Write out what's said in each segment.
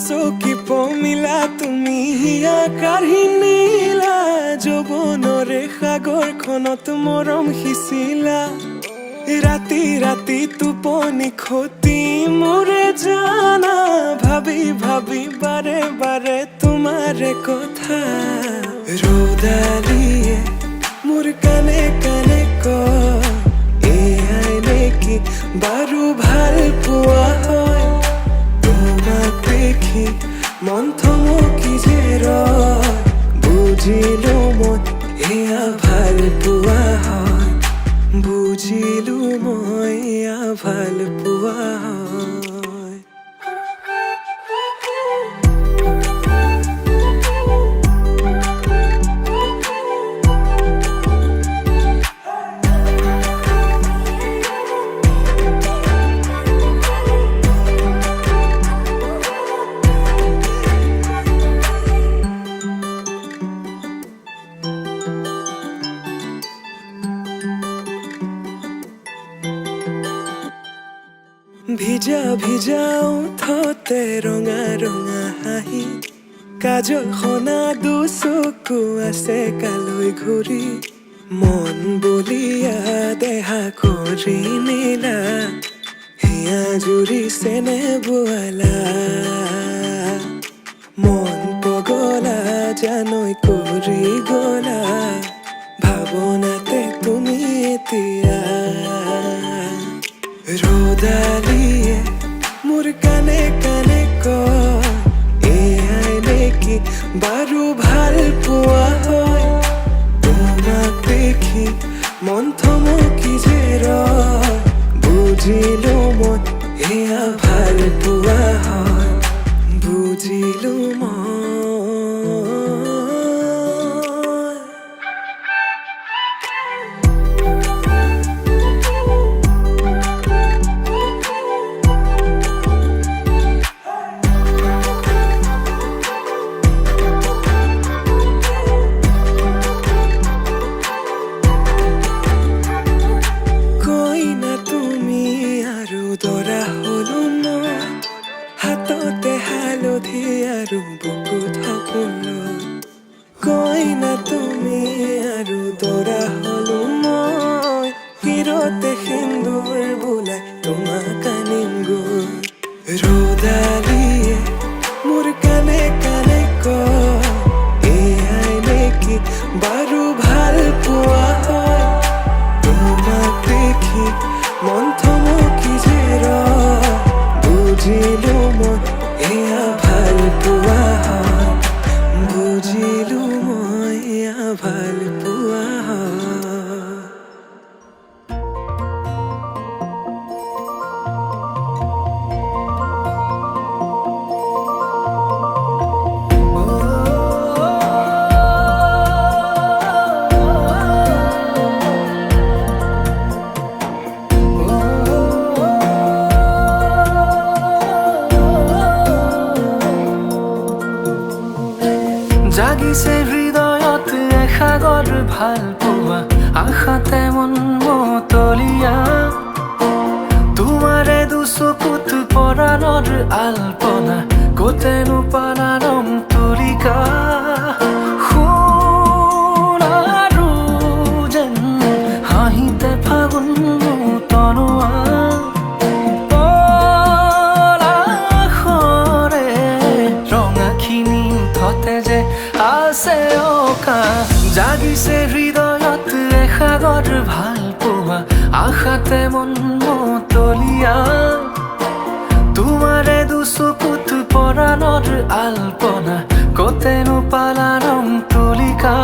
চকী পমিলা তুমি হিয়া কাঢ়ি নিলা যৌৱনৰে সাগৰখনত মৰম সিঁচিলা ৰাতি ৰাতি টোপনি খতি মোৰে জানা ভাবি ভাবি বাৰে বাৰে তোমাৰে কথা ৰ'দালিয়ে মোৰ কানে কানে কয় এয়াই নেকি বাৰু ভাল পোৱা হয় তোমাক দেখি মন থমকি যে ৰয় বুজিলো মই এয়া ভাল পোৱা হয় বুজিলো মই এয়া ভাল পোৱা হয় ভিজা ভিজা ওঠতে ৰঙা ৰঙা হাঁহি কাজল সনা দুচকু আছে কালৈ ঘূৰি মন বলিয়া দেহা কৰি নিলা হিয়া জুৰিছেনে বোৱালা মন পগলা জানৈ কৰি গলা ভাৱনাতে তুমি এতিয়া ৰ'দালিয়ে মোৰ কানে কানে কয় এয়াই নেকি বাৰু ভাল পোৱা হয় তোমাক দেখি মন থমকি যে ৰয় বুজিলো মই এয়া ভাল পোৱা হয় বুজিলো মই দৰা হলো মই হাততে হালধি আৰু বুকুত সপোন কইনা তুমি আৰু দৰা হলো মই হিৰতে সিন্দুৰ বোলাই তোমাক আনিম গৈ ৰ'দালিয়ে মোৰ কানে কানে কয় এয়াই নেকি বাৰু ভাল পোৱা হয় তোমাক দেখি মন থমকি যে ৰয় বুজিলো মই এয়া ভাল পোৱা হয় বুজিলো মই এয়া ভাল পোৱা হয় জাগিছে হৃদয়ত এসাগৰ ভাল পোৱা আশাতে মন মতলীয়া তোমাৰে দুচকুত পৰাণৰ আলপনা কতেনো পালাৰম তুলিকা সোণাৰু যেন হাঁহিতে ফাগুন তনোৱা যে আছে অকা জাগিছে হৃদয়ত এসাগৰ ভাল পোৱা আশাতে মন মতলীয়া তোমাৰে দুচকুত পৰাণৰ আলপনা কতেনো পালাৰম তুলিকা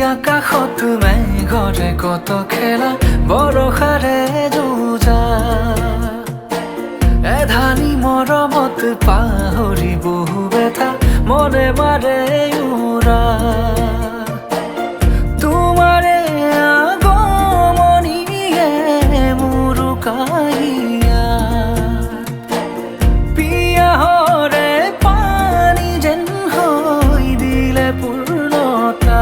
আকাশত মেঘৰে কত খেলা বৰষাৰে যুঁজা এধানি মৰমত পাহৰি বহু বেথা মনে মাৰে উৰা তোমাৰে আগমনিয়ে মোৰ কাহিয়া পিয়াহৰে পানী যেন হৈ দিলে পূৰ্ণতা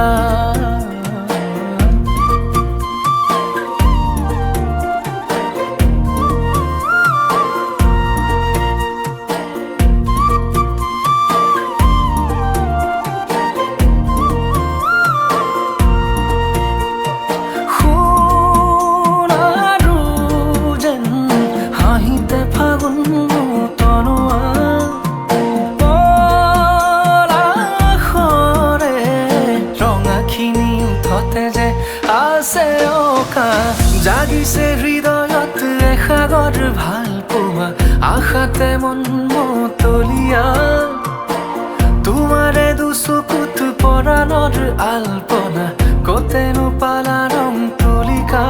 জাগিছে হৃদয়ত এসাগৰ ভাল পোৱা আশাতে মন মতলীয়া তোমাৰে দুচকুত পৰাণৰ আলপনা কতেনো পালা ৰং তুলিকা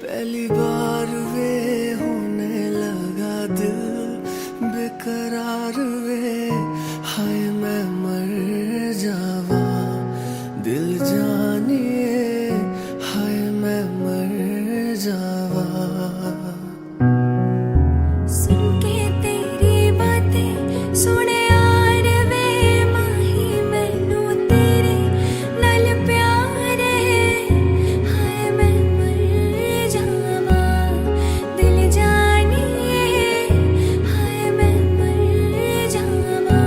पहली बार वे होने लगा दिल बेकरार वे हाय मैं मर जावा दिल जानिए हाय मैं मर जावा सुन के तेरी बातें सुने यार वे माही मैनू तेरे नाल प्यार है हाय मैं मर जावा दिल जानिए हाय मैं मर जावा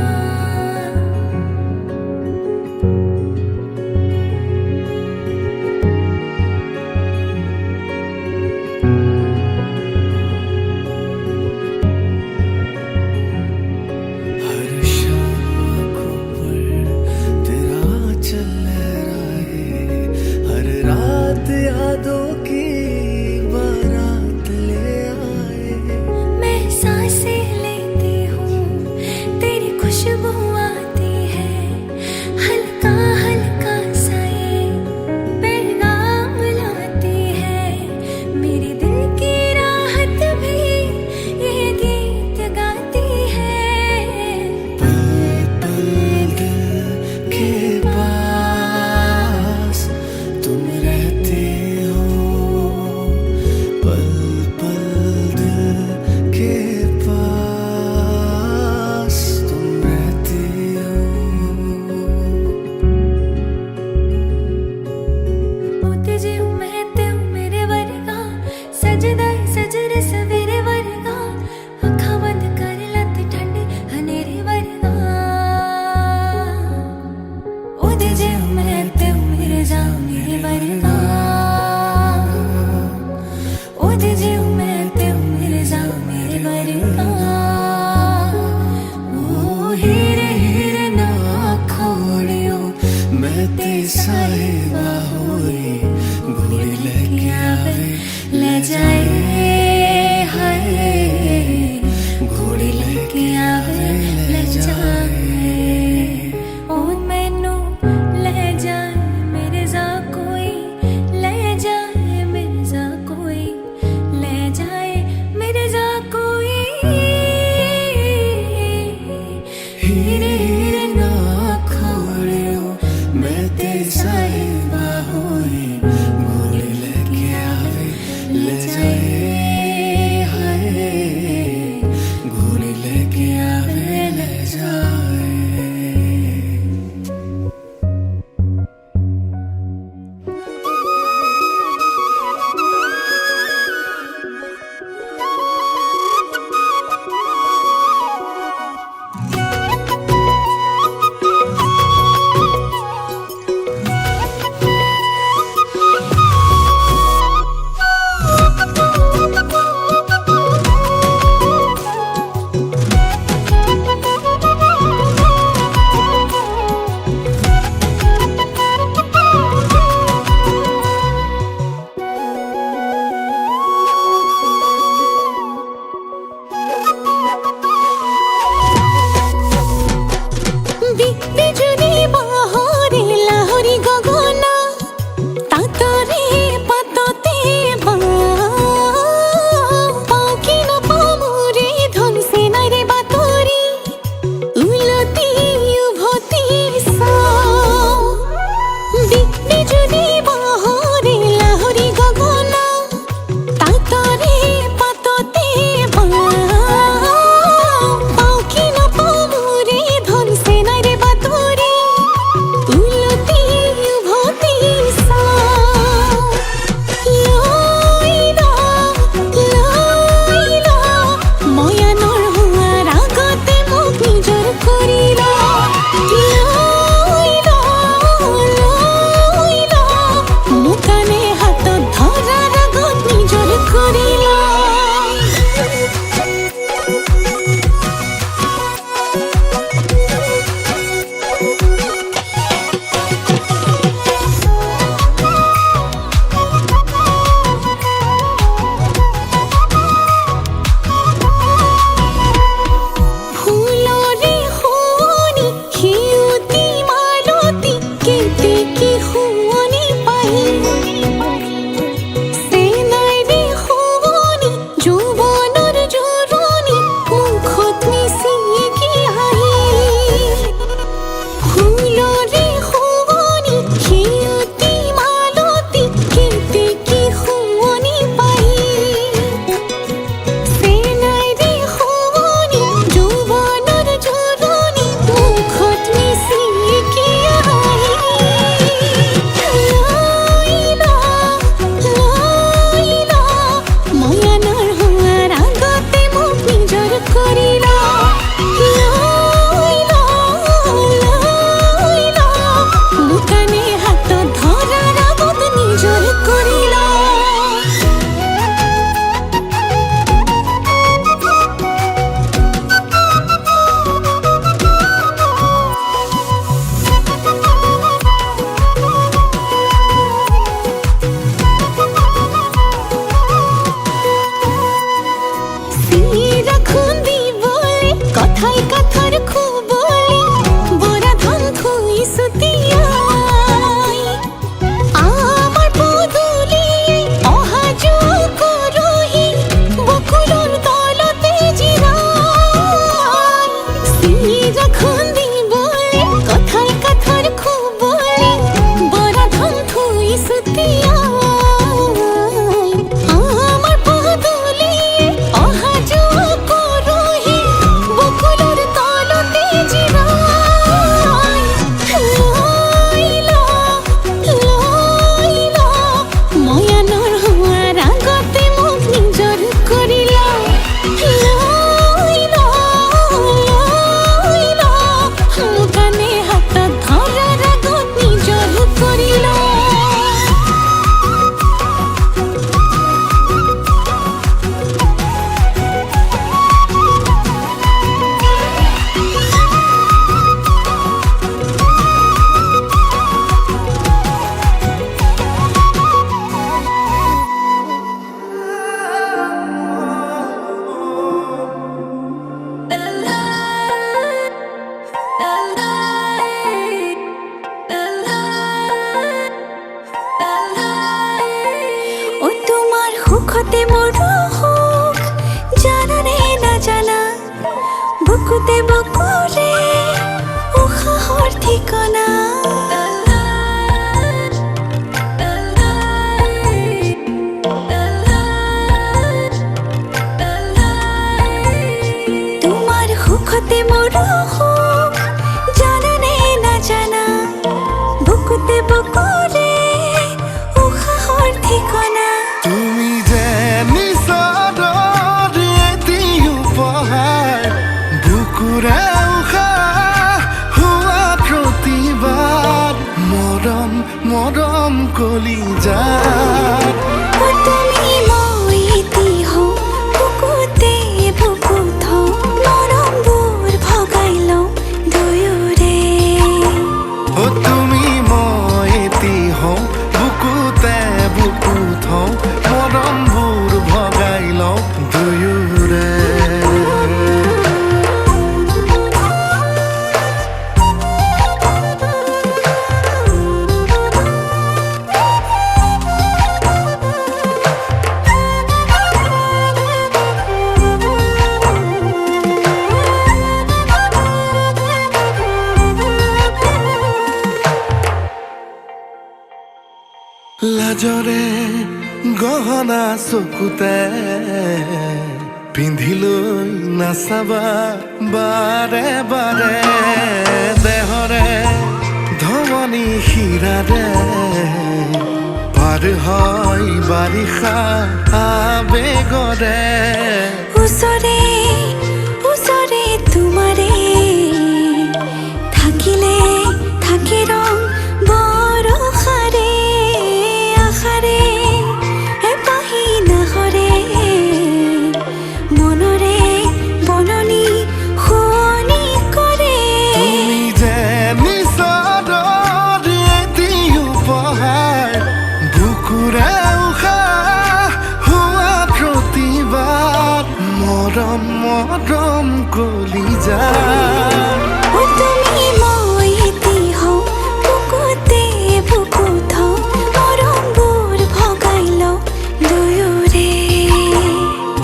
हर शाम आँखों पर तेरा चल लहराए हर रात यादों की बारात ले आए मैं सांसें लेती हूँ तेरी खुशबू आती है हल्का हल्का सा ये पैगाम लाती है मेरे दिल की राहत भी ये गीत गाती है पल पल दिल के पास तुम रहती हो पल पल दिल के पास तुम रहती हो मोती जी हूँ मैं ते हूँ मेरे वर्गा सजदा सजरे सवेरे वर्गा अखा बंद कर लत ठंडी हनेरे वर्गा ओदे जे हूँ मैं ते हूँ मेरे जा मेरे वर्गा ओदे जे हूँ मैं ते हूँ मेरे जा मेरे वर्गा ओ हीरे हीरे ना खोड़ियो मैं ते साहिबा होई घोड़ी लेके आवे ले जाए हाय घोड़ी लेके आवे ले जाए ओ मैनू ले जाए मेरे जा कोई ले जाए मेरे जा कोई ले जाए मेरे जा कोई हीरे हीरे ना खोड़ियो मैं ते साहिबा होई घोड़ी लेके आवे ले जाए हाय घोड़ी लेके आवे ले जाए উলতি উভতি চাওঁ বিজুলী বহৰে লাহৰি গগন তাতৰে পাততে পাওঁ কি নাপাওঁ মোৰে ধনছে নাই ৰে বাতৰি উলতি উভতি চাওঁ লৈ ল মই আনৰ হোৱাৰ আগতে মোক নিজৰ কৰি ল মোৰ কাণে হাতত ধৰাৰ আগত নিজৰ কৰি ল ফুলৰে শুৱনি সিউতি মালতী কেতেকী শুৱনি পাহি চেনাইৰে শুৱনি যৌৱনৰ জোৰণি মুখত মিচিকি হাঁহি ফুলৰে শুৱনি সিউতি মালতী কেতেকী শুৱনি পাহি চেনাইৰে শুৱনি যৌৱনৰ জোৰণি মুখত মিচিকি হাঁহি লৈ ল মই আনৰ হোৱাৰ আগতে মোক নিজৰ কৰি ল মোৰ কাণে হাতত ধৰাৰ আগত নিজৰ কৰি ল চিৰা খুন্দিবলে কথাই কাথাৰ খুবলে বৰা ধান থৈছো তিয়াই আমাৰ পদূলিয়ে অহা যোৱা কৰহি বকুলৰ তলতে জিৰাই চিৰা খুন্দিবলে কথাই কাথাৰ খুবলে বৰা ধান থৈছো তিয়াই আমাৰ পদূলিয়ে অহা যোৱা কৰহি বকুলৰ তলতে জিৰাই লৈ ল মই আনৰ হোৱাৰ আগতে মোক নিজৰ কৰি ল মোৰ কাণে হাতত ধৰাৰ আগত নিজৰ কৰি ল ও তোমাৰ সুখতে মোৰ সুখ জানানে নাজানা বুকুতে বকুৰে উশাহৰ ঠিকনা তোমাৰ সুখতে মোৰ সুখ জানানে নাজানা বুকুতে বকুৰে উশাহৰ ঠিকনা তুমি যে নিচৰ এটি উপহাৰ বুকুৰে উশাহ হোৱা প্ৰতিবাদ মৰম মৰম কলিজাত ও তুমি মই এটি হওঁ বুকুতে বুকু থওঁ মৰমবোৰ ভগাই লওঁ দুয়োৰে অ তুমি মই এটি হওঁ বুকুতে বুকু থওঁ মৰমবোৰ ভগাই লওঁ দুয়োৰে লাজৰে গহনা চকুতে পিন্ধিলৈ নাচাবা বাৰে বাৰে দেহৰে ধমনী শিৰাৰে পাৰ হয় বাৰিষা আবেগৰে ওচৰে ওচৰে তোমাৰে থাকিলে থাকে ৰং বৰষাৰে আশাৰে এপাহি নাহৰে মনৰে বননি শুৱনি কৰে তুমি যে নিচাদৰ এটি উপহাৰ বুকুৰে উশাহ হোৱা প্ৰতিবাদ মৰম মৰম কলিজা ও তুমি মই এটি হওঁ বুকুতে বুকু থওঁ মৰমবোৰ ভগাই লওঁ দুয়োৰে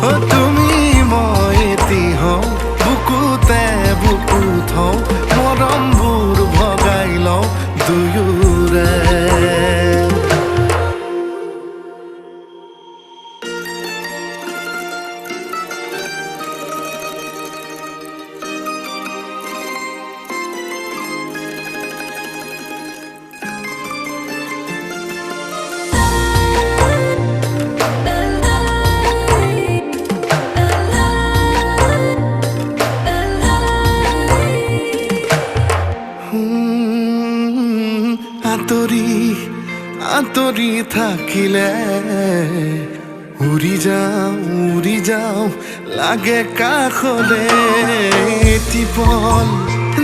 অ তুমি মই এটি হওঁ বুকুতে বুকু থওঁ মৰমবোৰ ভগাই লওঁ দুয়োৰে আঁতৰি আঁতৰি থাকিলে উৰি যাওঁ লাগে কাষলে এটি পল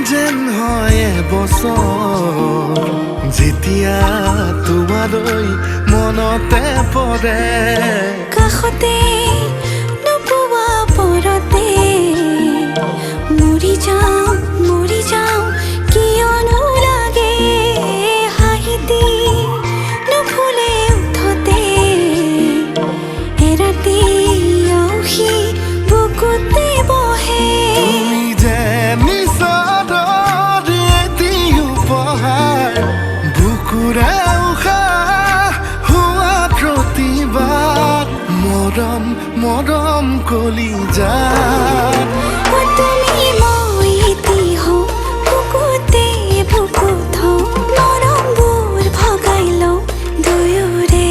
যেন হয় এবছৰ যেতিয়া তোমালৈ মনতে পৰে কাষতে নোপোৱা পৰতে মৰি যাওঁ কিয়নো লাগে হাঁহিতে নুফুলে উঠতে এৰাতি আউসী বুকুতে বহে তুমি যে নিচাদৰ এটি উপহাৰ বুকুৰে উশাহ হোৱা প্ৰতিবাদ মৰম মৰম কলিজা ও তুমি মই এটি হওঁ বুকুতে বুকু থওঁ মৰমবোৰ ভগাই লওঁ দুয়োৰে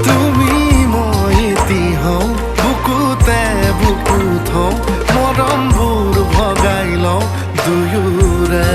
তুমি মই এটি হওঁ বুকুতে বুকু থওঁ মৰমবোৰ ভগাই লওঁ দুয়োৰে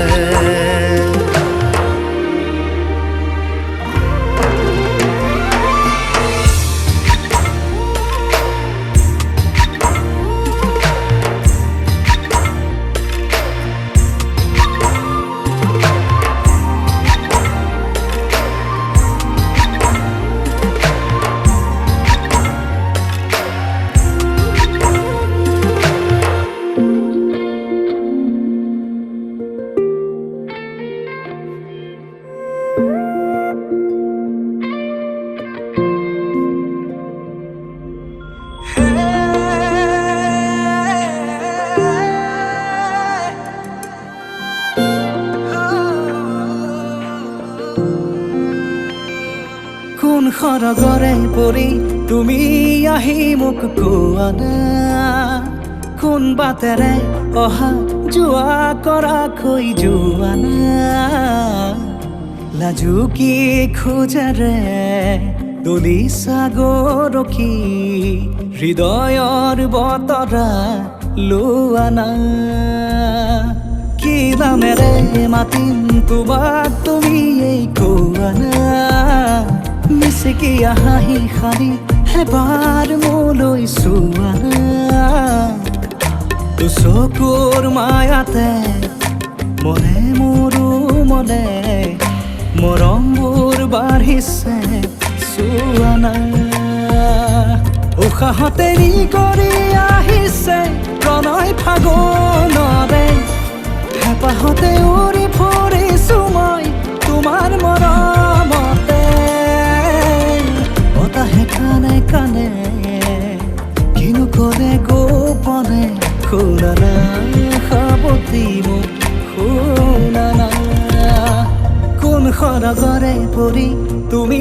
কোন সৰগৰে পৰি তুমি আহি মোক কোৱা না কোন বাটেৰে অহা যোৱা কৰা কৈ যোৱা না লাজু কি খোজেৰে দলি সাগৰকী হৃদয়ৰ বতৰা লোৱা না কি নামেৰে মাতিম তোমাক তুমি এই কোৱা না মিচিকি হাঁহি সাৰি এবাৰ মোলৈ চোৱা তো চকুৰ মায়াতে মনে মোৰো মনে মৰমবোৰ বাঢ়িছে চোৱা না উশাহতে নি কৰি আহিছে প্ৰণয় ফাগুনৰে হেঁপাহতে উৰি ফুৰিছো মই তোমাৰ মৰমতে বতাহে কানে কানে কিনো কৰে গোপনে শুনা না সাৱতি মোক শুনা না কোন সৰগৰে পৰি তুমি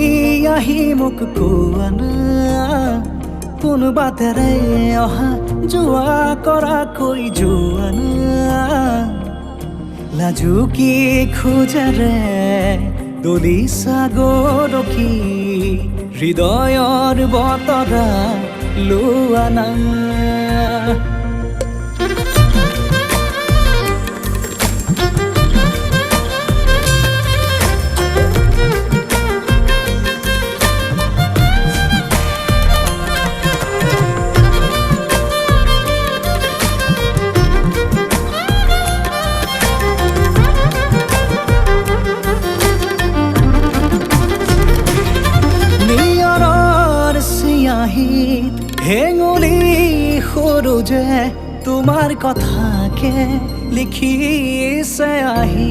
আহি মোক কোৱা না কোন বাটেৰে অহা যোৱা কৰাকৈ যোৱা না লাজু কি খোজেৰে দলিছা গৰখি হৃদয়ৰ বতৰা লোৱা না হেঙুলি সৰু যে তোমাৰ কথাকে লিখিছে আহি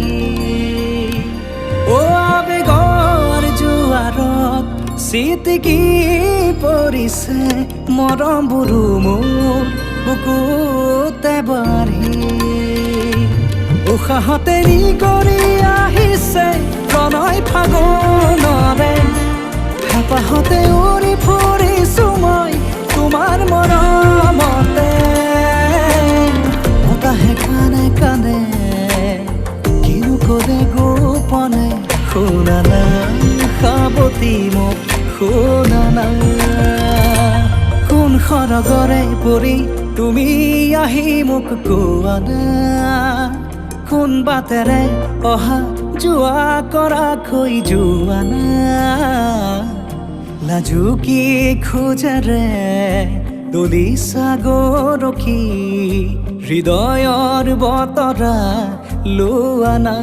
অ আবেগৰ জোৱাৰত চিটিকি পৰিছে মৰমবোৰো মোৰ বুকুতে বাঢ়ি উশাহতে নি কৰি আহিছে প্ৰণয় ফাগুনৰে হেঁপাহতে উৰি ফুৰিছো মই তোমাৰ মৰমতে বতাহে কানে কানে কিনো কৰে গোপনে শুনা না সাৱতি মোক শুনা না কোন সৰগৰে পৰি তুমি আহি মোক কোৱা না কোন বাটেৰে অহা যোৱা কৰাকৈ যোৱা না লাজু কি খোজেৰে দলিছা গৰখি হৃদয়ৰ বতৰা লোৱা না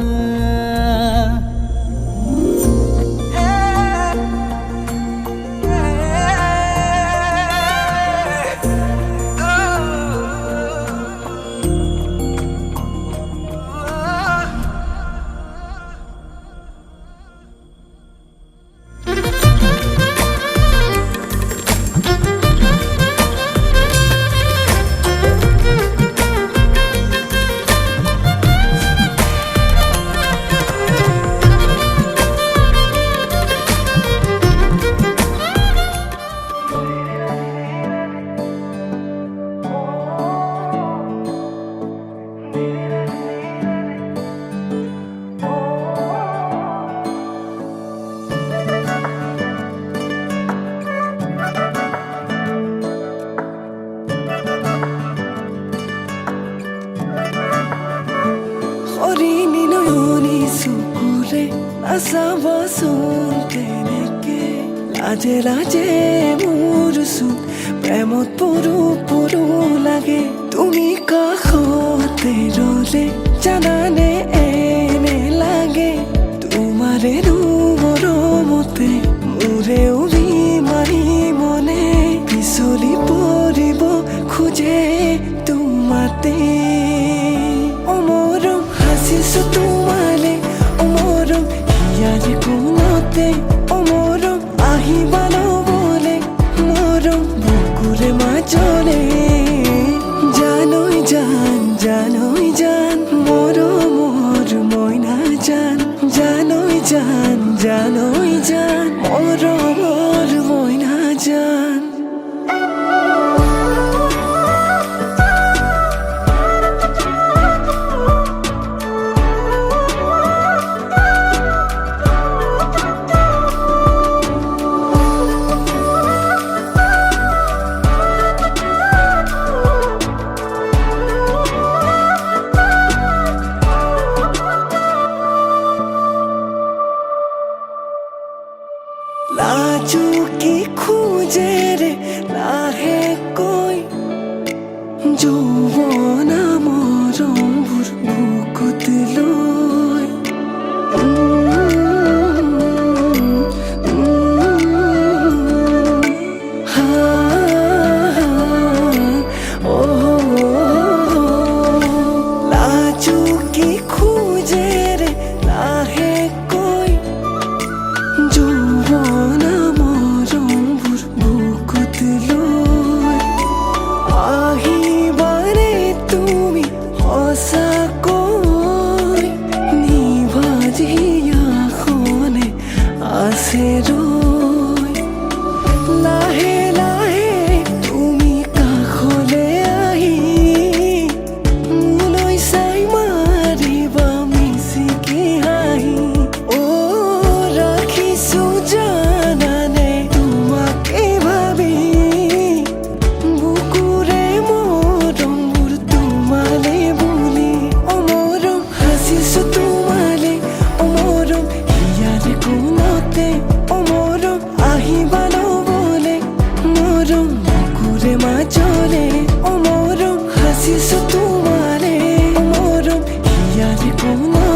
আছাবচোন তেনেকে লাজে লাজে মোৰ চোন প্ৰেমত পৰো পৰো লাগে তুমি কাষতে ৰলে জানানে এনে লাগে তোমাৰে মৰমতে মোৰে উৰি মাৰি মনে পিছলি পৰিব খোজে তোমাতে অমৰম হাচিছো তোমালে অমৰম হিয়াৰে কোনতে অমৰম আহিবা নবলে মৰম বুকুৰে মাজলে জানৈ জান জানৈ জান মৰমৰ মইনা জান জানৈ জান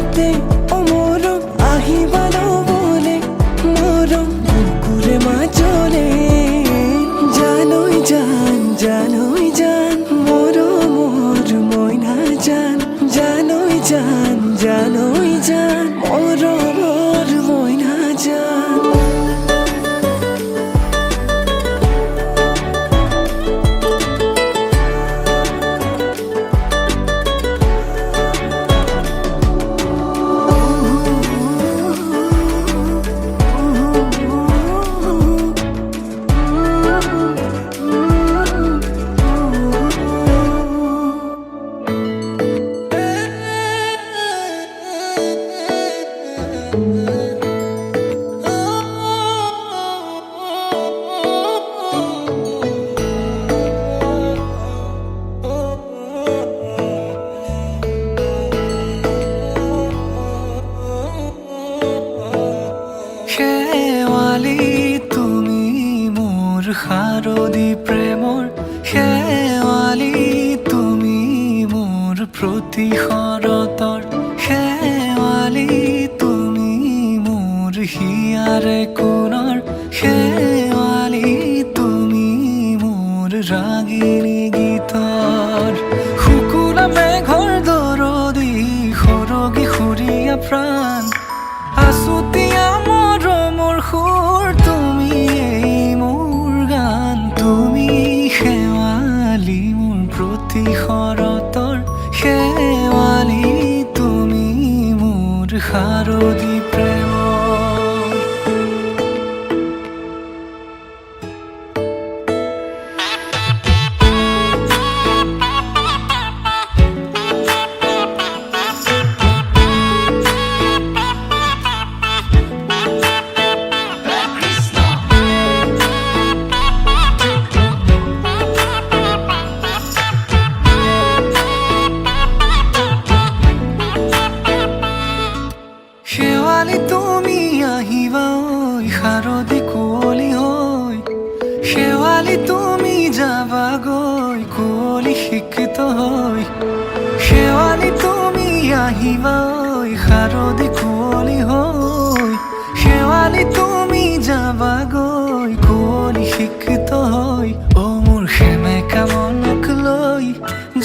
কোণতে অ মৰম আহিবা লবলে মৰম বুকুৰে মাজলে জানৈ জান জানৈ জান মৰমৰ মইনা জান জানৈ জান জানৈ জান মৰমৰ মইনা জান শেৱালি তুমি মোৰ শাৰদী প্ৰেমৰ শেৱালি তুমি মোৰ প্ৰতি শৰতৰ শেৱালি তুমি মোৰ হিয়াৰে কোণৰ শেৱালি তুমি মোৰ ৰাগিনী গীতৰ শুকুলা মেঘৰ দৰদি সৰগী সুৰীয়া প্ৰাণ আছুতীয়া মৰমৰ সুৰ তুমি মোৰ গান তুমি শেৱালি মোৰ প্ৰতি শৰতৰ শেৱালি তুমি মোৰ শাৰদী প্ৰেমৰ শেৱালি তুমি আহিবা ঐ শাৰদী কুঁৱলী হৈ শেৱালি তুমি যাবাগৈ কুঁৱলী শিক্ষিত হৈ শেৱালি তুমি আহিবা ঐ শাৰদী কুঁৱলী হৈ শেৱালি তুমি যাবাগৈ কুঁৱলী শিক্ষিত হৈ অ মোৰ সেমেকা মনক লৈ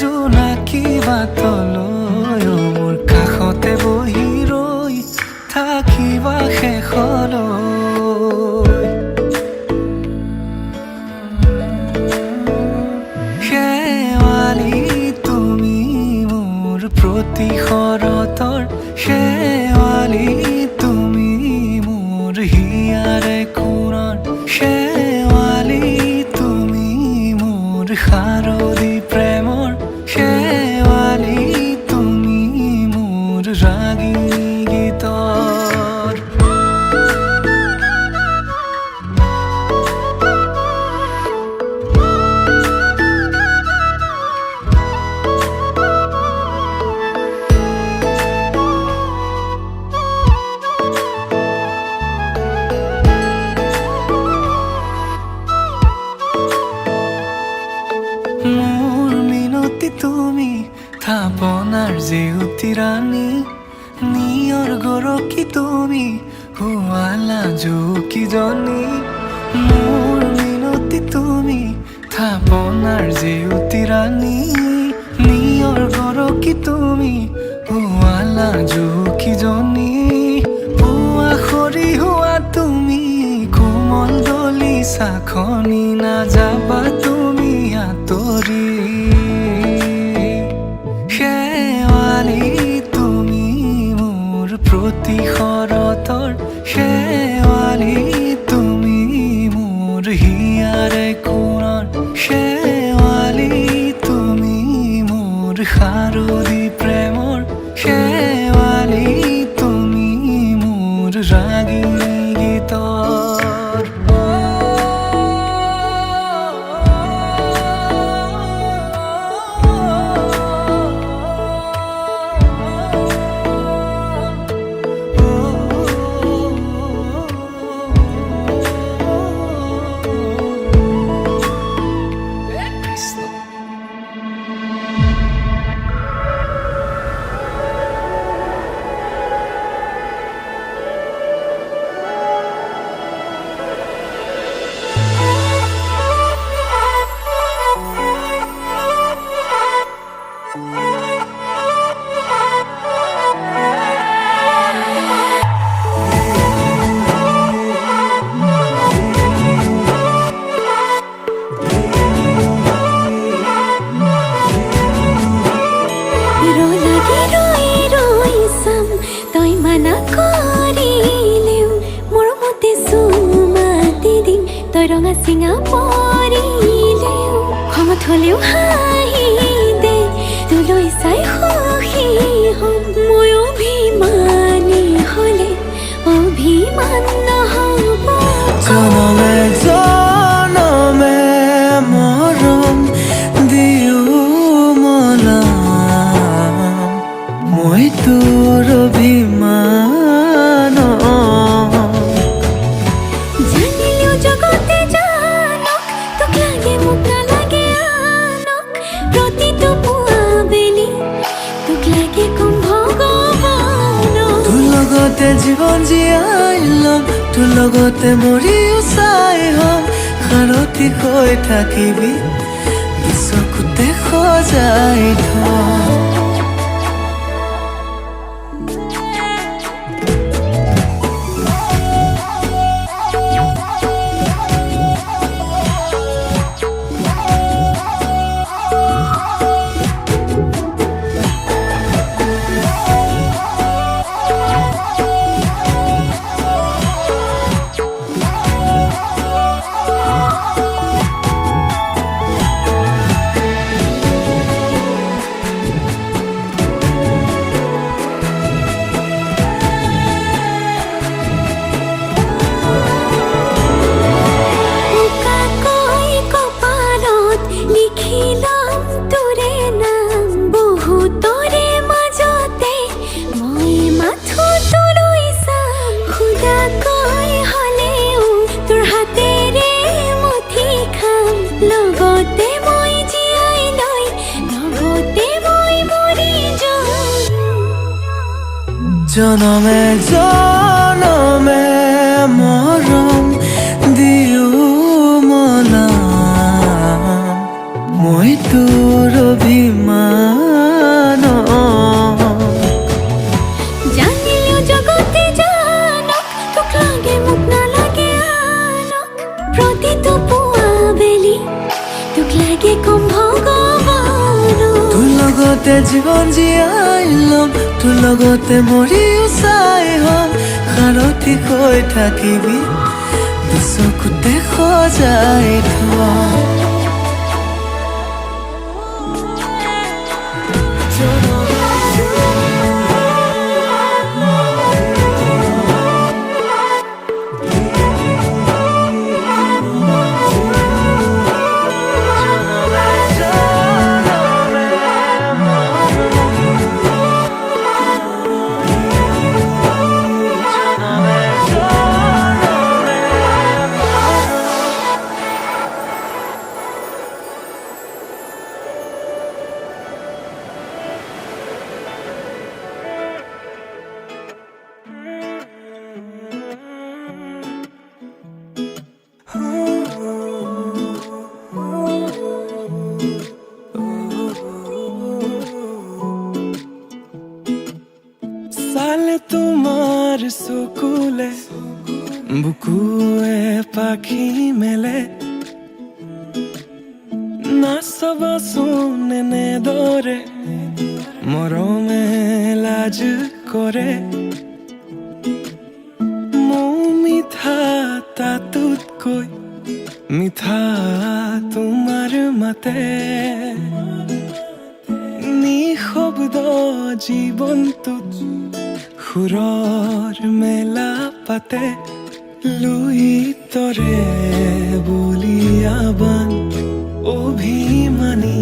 জোনাকী বাটলৈ অ মোৰ কাষতে বহি থাকিবা শেষলৈ শেৱালি তুমি মোৰ প্ৰতি শৰতৰ শেৱালি তুমি মোৰ হিয়াৰে কোণৰ শেৱালি তুমি মোৰ শাৰদী প্ৰেমৰ শেৱালি তুমি মোৰ ৰাগিনী গীতৰ মোৰ মিনতি তুমি থাপনাৰ জেউতি ৰাণী নিয়ৰ গৰকী তুমি শুৱালা জুকিজনী মোৰ মিনতি তুমি থাপনাৰ জেউতি ৰাণী নিয়ৰ গৰকী তুমি শুৱালা জুকিজনী পুৱা খৰি হোৱা তুমি কোমল দলি চাখনি নাযাবা তুমি আঁতৰি শেৱালি তুমি মোৰ প্ৰতি শৰতৰ শেৱালি তুমি মোৰ হিয়াৰে কোণৰ শেৱালি তুমি মোৰ শাৰদী প্ৰেমৰ শেৱালি চাম তই মানা কৰিলেও মোৰ মতে চুমাতি দিম তই ৰঙা চিঙা পৰিলেও খঙত হ'লেও হাঁহি দে তোলৈ চাই সুখী হ'ম মই অভিমানী হ'লে অভিমান নহ'ব জনমে জনমে মৰম দিও মলাম মই তোৰ অভিমান জানিলেও জগতে জানক তোক লাগে মোক নালাগে আনক প্ৰতিটো পুৱা বেলি তোক লাগে কম ভগৱানক তোৰ লগতে জীৱন জীয়াই ল'ম তোৰ লগতে মৰিও চাই হ'ম সাৰথি হৈ থাকিবি চকুতে সজাই থম উকাকৈ কপালত লিখি ল'ম তোৰে নাম বহুতৰে মাজতে মই মাথো তোলৈ চাম খুদাকৈ হ'লেও তোৰ হাতেৰে মুঠি খাম লগতে মই জীয়াই লৈ লগতে মই মৰি যাম জনমে জনমে মৰম দিও মলাম মই তোৰ অভিমান জানিলেও জগতে জানক তোক লাগে মোক নালাগে আনক প্ৰতিটো পুৱা বেলি তোক লাগে কম ভগৱানক তোৰ লগতে জীৱন জীয়াই ল'ম তোৰ লগতে মৰিও চাই হ'ম সাৰথি হৈ থাকিবি চকুতে সজাই থম চালে তোমাৰ চকুলে বুকুৱে পাখি মেলে নাচাবাচোন এনেদৰে মৰমে লাজ কৰে মৌ মিঠা তাতোতকৈ মিঠা তোমাৰ মাতে নিশব্দ জীৱনটোত সুৰৰ মেলা পাতে লুইতৰে বলিয়াবান অভিমানী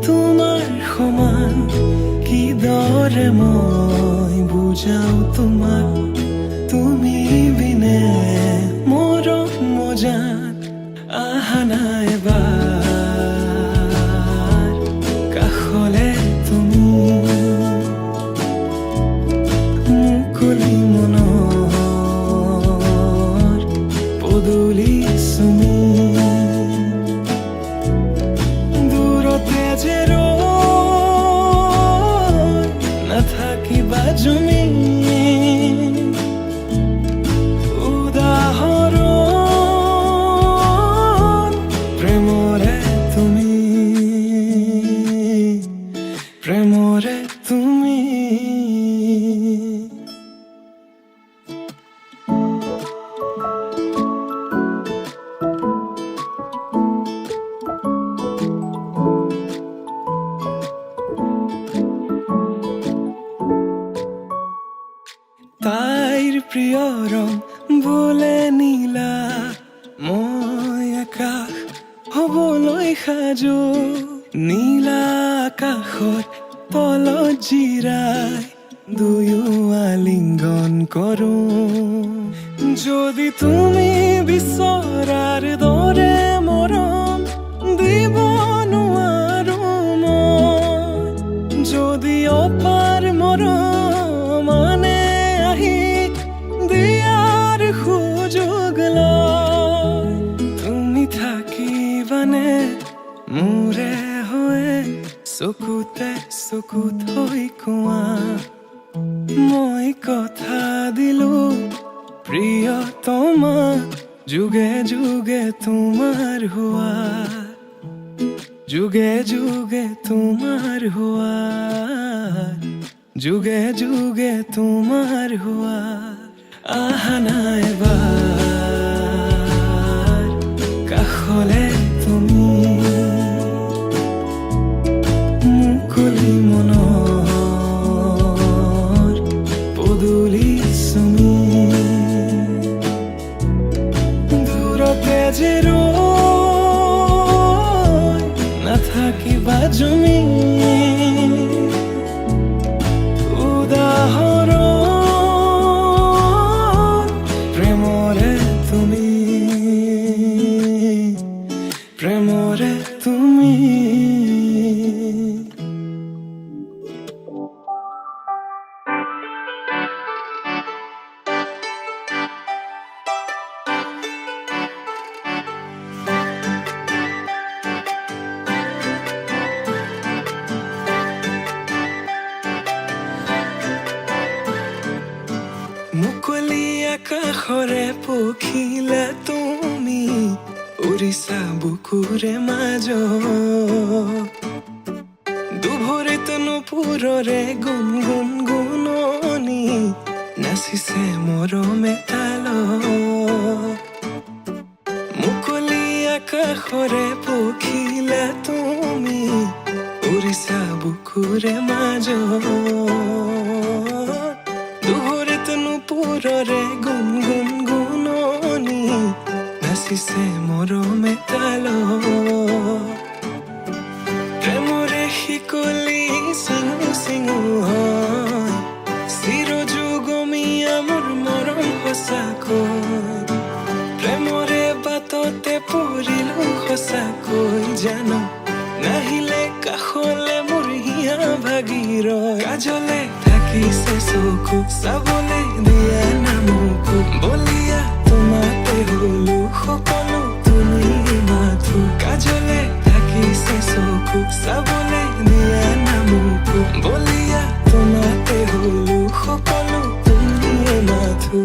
তোমাৰ সমান কিদৰে মই বুজাও তোমাক তুমি বিনে মৰম মজাত আহা নাই এবাৰ কাষলে তুমি মুকলি মনৰ পদূলি চুমি দূৰতে যে ৰৈ নাথাকিবা জুমি প্ৰেমৰে তুমি তাইৰ প্ৰিয় ৰং বোলে নীলা মই আকাশ হবলৈ সাজু নীলা আকাশত তলত জিৰাই দুয়ো আলিংগন কৰো যদি তুমি বিচৰাৰ দৰে মৰম দিব নোৱাৰো মই যদি অপাৰ মৰম মানে আহি দিয়াৰ সুযোগ লয় তুমি থাকিবানে মোৰে হৈ চকুতে চকুত হৈ কোৱা মই কথা দিলো প্ৰিয়তমা যুগে যুগে তোমাৰ হোৱা যুগে যুগে তোমাৰ হোৱা যুগে যুগে তোমাৰ হোৱা আহা নাই এবাৰ কাষলে তুমি মুকলি মনৰ পদূলি চুমি দূৰতে যে ৰৈ নাথাকিবা জুমি উদাহৰণ প্ৰেমৰে তুমি প্ৰেমৰে তুমি মুকলি আকাশৰে পখিলা তুমি উৰিছা বুকুৰে মাজত দুভৰিত নুপুৰৰে গুণ গুণ গুণনি নাচিছে মৰমে তালত মুকলি আকাশৰে পখিলা তুমি উৰিছা বুকুৰে মাজত দুভৰিত নুপুৰৰে গুণ গুণ গুণনি নাচিছে মৰমে তালত প্ৰেমৰে শিকলি চিঙু চিঙু হয় চিৰযুগমীয়া মোৰ মৰম সঁচাকৈ প্ৰেমৰে বাটতে পৰিলো সঁচাকৈ জানো নাহিলে কাষলে মোৰ হিয়া ভাগি ৰয় কাজলে থাকিছে চকু চাবলে দিয়া নামকো বলিয়া তোমাতে হলো সকলো তুমি মাথো কাজলে থাকিছে চকু চাবলে দিয়া নামকো বলিয়া তোমাতে হলো সকলো তুমি মাথো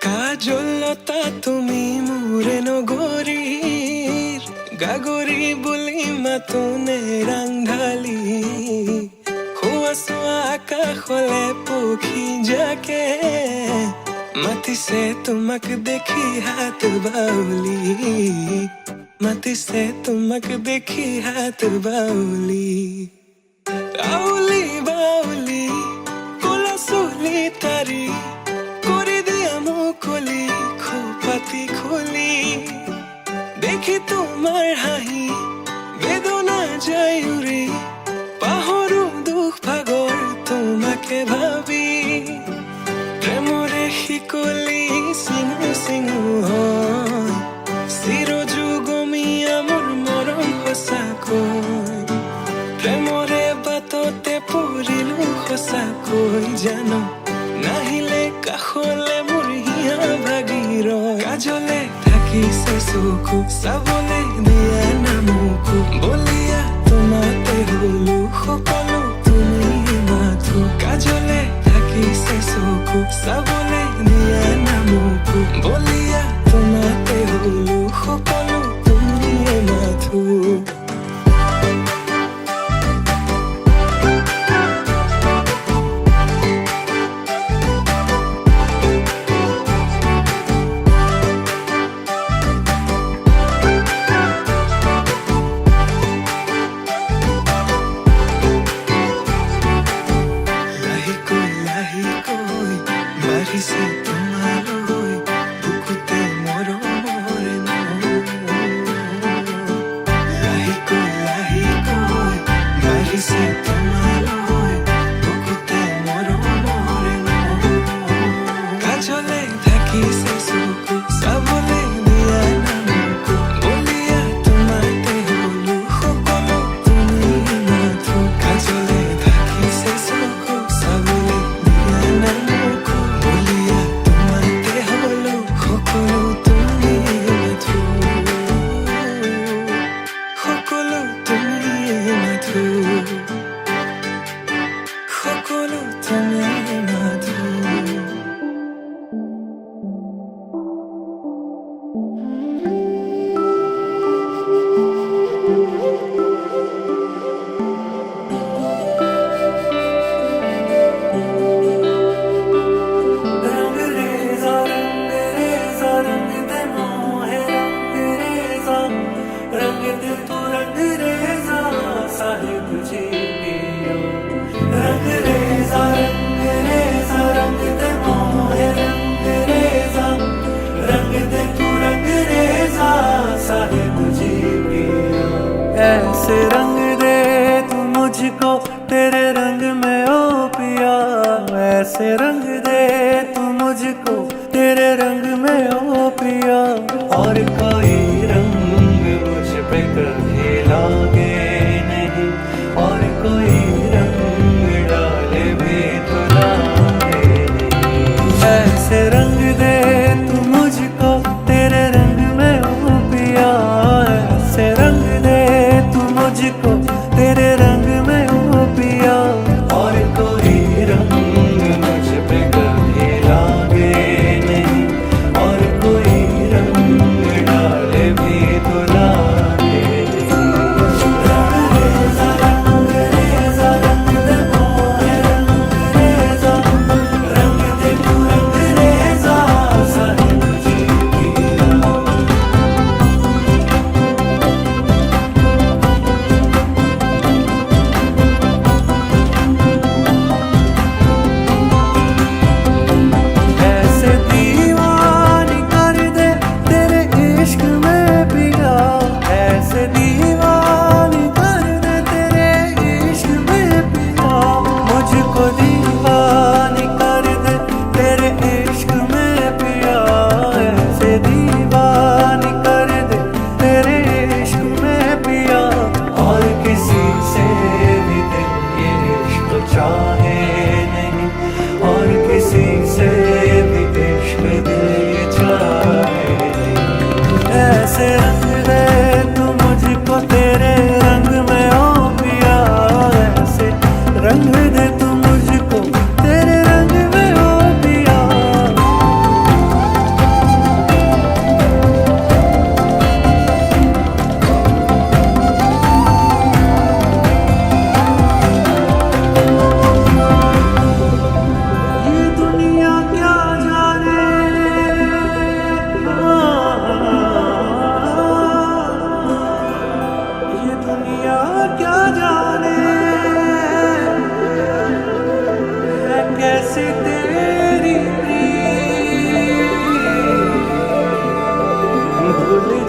কাজলতা তুমি মোৰে নগৰীৰ গাগৰি বুলি মাতোনে ৰাংঢালি হোৱা চোৱা আকাশলে পক্ষী যাকে মাতিছে তোমাক দেখি হাত বাউলি মাতিছে তোমাক দেখি হাত বাউলি আউলি বাউলি কলা চুলি তাৰি কৰি দিয়া মুকলি খোপাতি খুলি দেখি তোমাৰ হাঁহি বেদনা যায় উৰি পাহৰো দুখ ভাগৰ তোমাকে ভাবি প্ৰেমৰে শিকলি চিঙু চিঙু হয় চিৰযুগমীয়া মোৰ মৰম সঁচাকৈ প্ৰেমৰে বাটতে পৰিলো সঁচাকৈ জানো নাহিলে কাষলে মোৰ হিয়া ভাগি ৰয় কাজলে থাকিছে চকু চাবলে দিয়া নামকো বলিয়া তোমাতে হলো সকলো তুমি মাথো কাজলে থাকিছে চকু চাবলে দিয়া নামকো বলিয়া তোমাতে হলো সকলো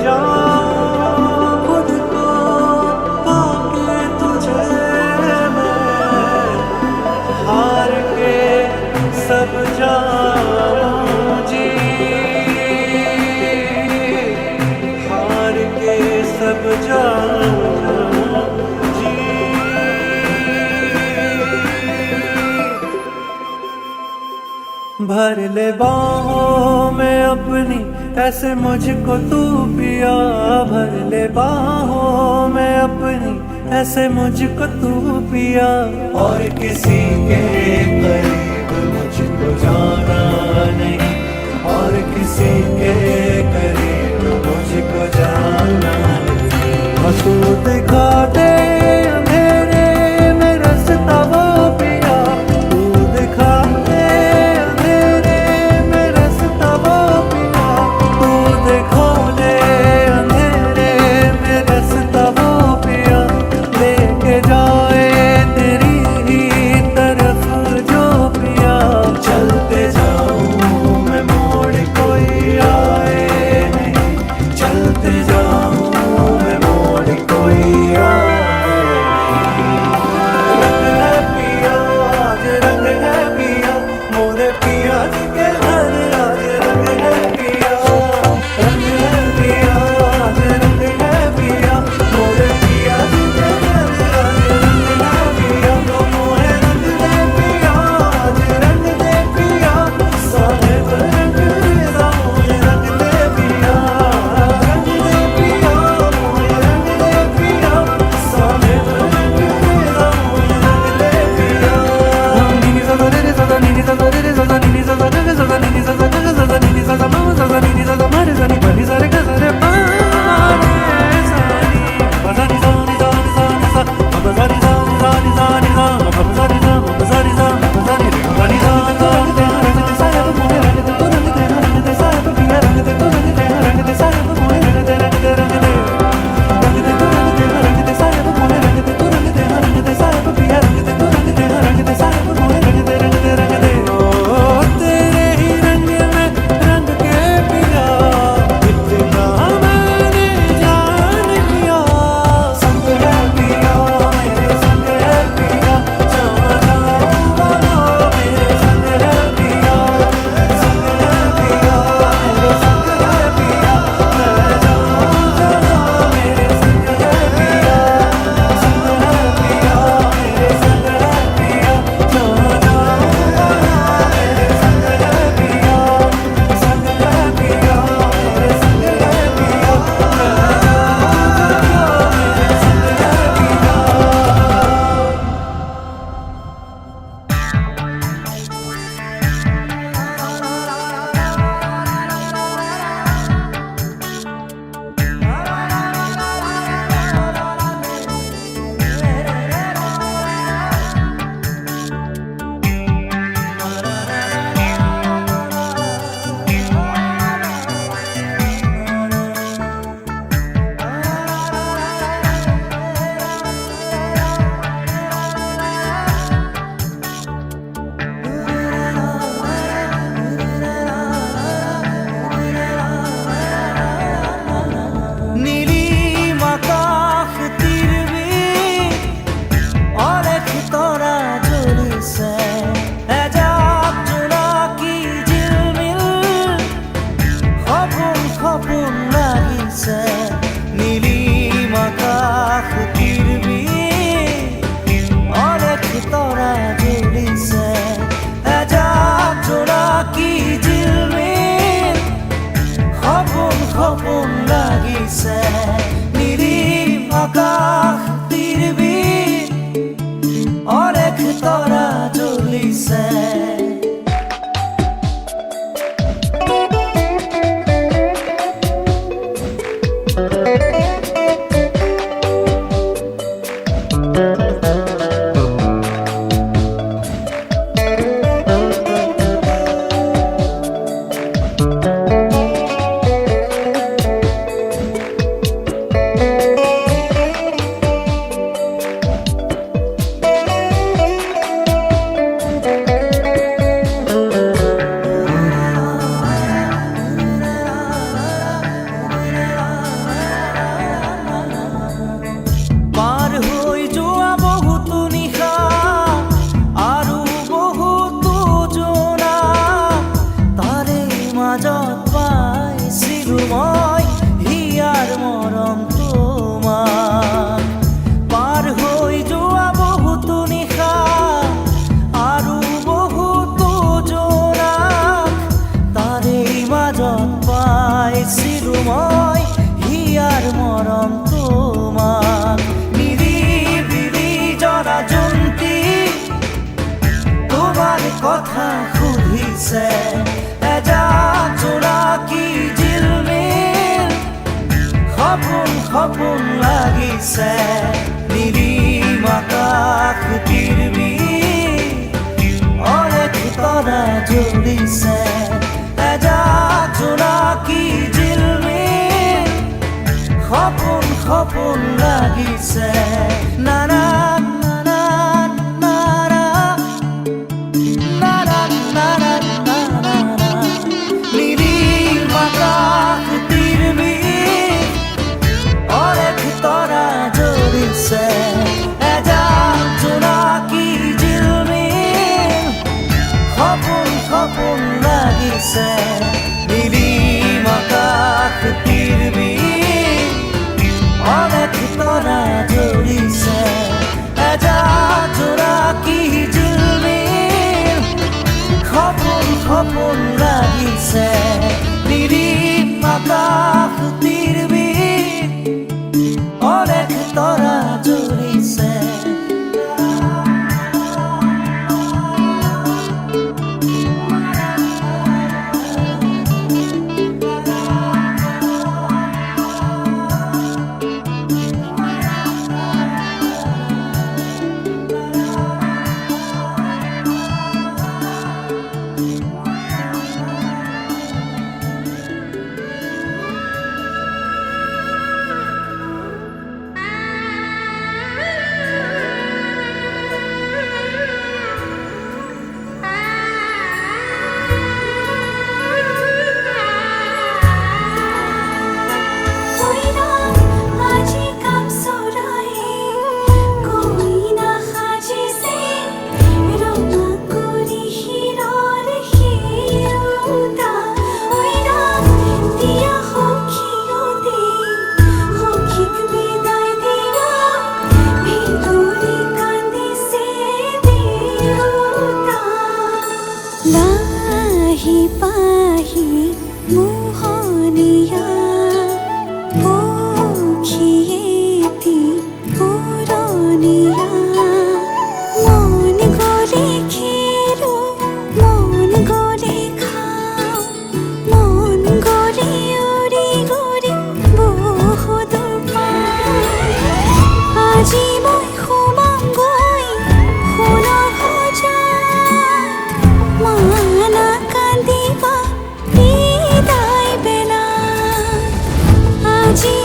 जाऊं खुद को पाके तुझे मैं हार के सब जाऊं जी हार के सब जाऊं जी भर ले बाहों में अपनी ऐसे मुझको तू पिया भर ले बाहों में अपनी ऐसे मुझको तू पिया और किसी के करीब मुझको जाना नहीं और किसी के करीब मुझको जाना नहीं तू दिखा दे अंधेरे में रास्ता वो पिया तू दिखा दे अंधेरे में रास्ता वो पिया तू दिखा दे अंधेरे में रास्ता वो पिया लेके जाए तेरी ही तरफ जो पिया चलते जाऊं मैं मोड़ कोई आए नहीं चलते जाऊं मैं मोड़ कोई आए रंग है पिया आज रंग है पिया मोरे पिया जी के घर आज रंग है पिया रंग है पिया आज रंग है पिया मोरे पिया जी के घर आज रंग है पिया मोहे रंग दे पिया आज रंग दे पिया साहेब रंग रेजा मोहे रंग दे पिया रंग दे पिया मोहे रंग दे पिया साहेब रंग रेजा मोहे रंग दे पिया नीनी सा रे रे सा नीनी सा रे रे सा नीनी सा रे रे सा नीनी सा रे रे सा नीनी सा मामा सा नीनी सा मा रे सा नी पनी सा रे गा सा रे पा रे सा नी पा सा नी सा नी सा नी सा नी सा पा सा नी सा नी सा नी सा नी सा पा सा नी सा पा सा नी सा पा सा नी रे पा नी सा नी सा नी सा रंग दे सा रे मोहे रंग दे तू रंग दे रंग दे सा रे पिया रंग दे तू रंग दे रंग दे सा रे मोहे रंग दे रंग दे रंग दे रंग दे तू रंग दे रंग दे सा रे मोहे रंग दे तू रंग दे सा रे पिया रंग दे तू रंग दे रंग दे सा रे मोहे रंग दे रंग दे रंग दे ओ तेरे ही रंग में रंग के पिया इतना मैंने जान लिया संग है पिया मेरे संग है पिया जाना वाला मेरे संग है पिया संग है पिया मेरे संग है पिया मैं जाऊं जहाँ मेरे संग है पिया संग है पिया मेरे संग है पिया जहाँ जाऊं वहाँ मेरे संग है पिया संग है पिया मेरे संग है पिया मैं নীলিম আকাশ তীরবি অনেক তোরা জ্বলিছে এজাক জোনাকি ঝিলমিল সপোন সপোন লাগিছে নীলিম আকাশ তীরবি অনেক তোরা জ্বলিছে এজাক জোনাকি ঝিলমিল সপোন সপোন লাগিছে নীলিম আকাশ তীরবি অনেক তরা জ্বলিছে মৰম তোমাক নিৰিবিলি জনাজন্তি তোমাৰ কথা সুধিছে এজাক জোনাকী জিলমিল সপোন সপোন লাগিছে নিৰিম আকাশ তিৰবিল অনেক তৰা জ্বলিছে এজাক জোনাকী জিলমিল সপোন সপোন লাগিছে নানা নানা নানা নানা নানা নানা নিৰিম আকাশ তিৰবিল অনেক তৰা জ্বলিছে এজাক জোনাকী জিলমিল সপোন সপোন লাগিছে নিৰিম আকাশ তিৰবিল অনেক তৰা জ্বলিছে এজাক জোনাকী জিলমিল সপোন সপোন লাগিছে নিৰিম আকাশ তিৰবিল অনেক তৰা জ্বলিছে कोई रात आजी कब सो रहे कोई ना खाजी से रोमा कोरी हिरोर हिरोता कोई रात दिया हो खियोते हो खिक विदाई दिया भितोरी कांदी से दियोता लाही पाही मोहनिया পখিয়েতি পুরনিয়া মন গড়ে খেলো মন গড়ে খাও মন গড়ে উড়ি গড়ে বহুদূর পাও আজি মই সোমামগৈ সোণৰ সজাত মানা কান্দিবা বিদায় বেলা আজি